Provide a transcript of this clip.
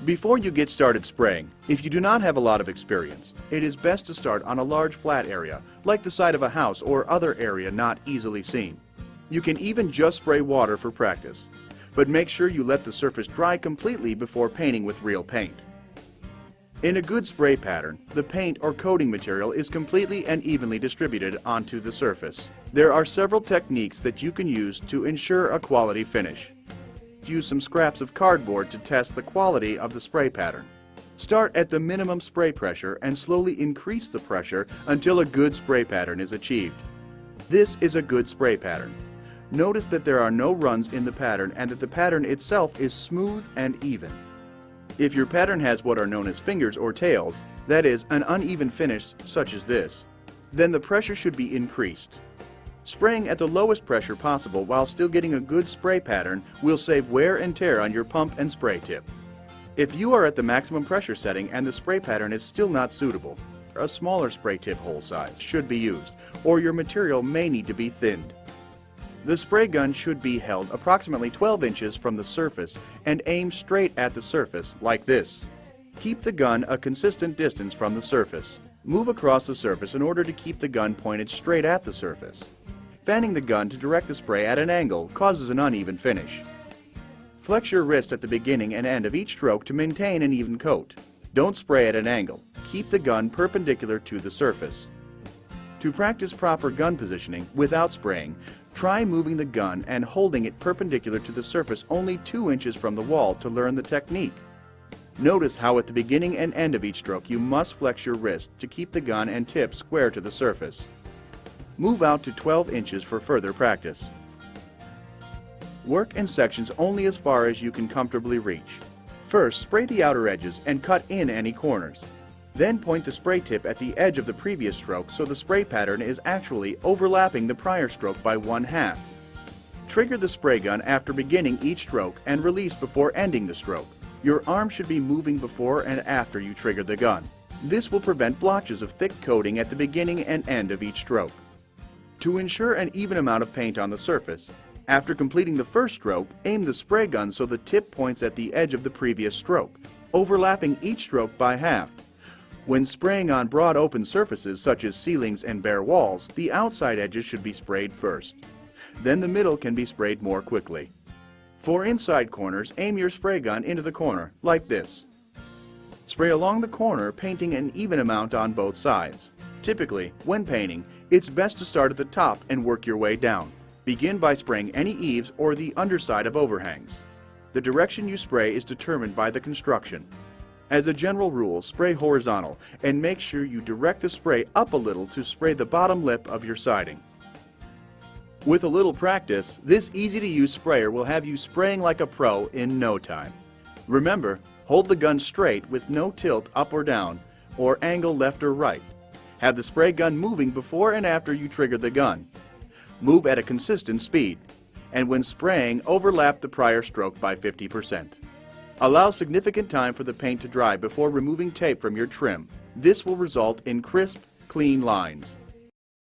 Before you get started spraying, if you do not have a lot of experience, it is best to start on a large flat area, like the side of a house or other area not easily seen. You can even just spray water for practice, but make sure you let the surface dry completely before painting with real paint. In a good spray pattern, the paint or coating material is completely and evenly distributed onto the surface. There are several techniques that you can use to ensure a quality finish. Use some scraps of cardboard to test the quality of the spray pattern. Start at the minimum spray pressure and slowly increase the pressure until a good spray pattern is achieved. This is a good spray pattern. Notice that there are no runs in the pattern and that the pattern itself is smooth and even. If your pattern has what are known as fingers or tails, that is, an uneven finish such as this, then the pressure should be increased. Spraying at the lowest pressure possible while still getting a good spray pattern will save wear and tear on your pump and spray tip. If you are at the maximum pressure setting and the spray pattern is still not suitable, a smaller spray tip hole size should be used, or your material may need to be thinned. The spray gun should be held approximately 12 inches from the surface and aim straight at the surface like this. Keep the gun a consistent distance from the surface. Move across the surface in order to keep the gun pointed straight at the surface. Fanning the gun to direct the spray at an angle causes an uneven finish. Flex your wrist at the beginning and end of each stroke to maintain an even coat. Don't spray at an angle. Keep the gun perpendicular to the surface. To practice proper gun positioning without spraying, try moving the gun and holding it perpendicular to the surface only 2 inches from the wall to learn the technique. Notice how at the beginning and end of each stroke you must flex your wrist to keep the gun and tip square to the surface. Move out to 12 inches for further practice. Work in sections only as far as you can comfortably reach. First, spray the outer edges and cut in any corners. Then point the spray tip at the edge of the previous stroke so the spray pattern is actually overlapping the prior stroke by 1/2. Trigger the spray gun after beginning each stroke and release before ending the stroke. Your arm should be moving before and after you trigger the gun. This will prevent blotches of thick coating at the beginning and end of each stroke. To ensure an even amount of paint on the surface, after completing the first stroke, aim the spray gun so the tip points at the edge of the previous stroke, overlapping each stroke by 1/2. When spraying on broad open surfaces such as ceilings and bare walls, the outside edges should be sprayed first. Then the middle can be sprayed more quickly. For inside corners, aim your spray gun into the corner, like this. Spray along the corner, painting an even amount on both sides. Typically, when painting, it's best to start at the top and work your way down. Begin by spraying any eaves or the underside of overhangs. The direction you spray is determined by the construction. As a general rule, spray horizontal and make sure you direct the spray up a little to spray the bottom lip of your siding. With a little practice, this easy-to-use sprayer will have you spraying like a pro in no time. Remember, hold the gun straight with no tilt up or down, or angle left or right. Have the spray gun moving before and after you trigger the gun. Move at a consistent speed, and when spraying, overlap the prior stroke by 50%. Allow significant time for the paint to dry before removing tape from your trim. This will result in crisp, clean lines.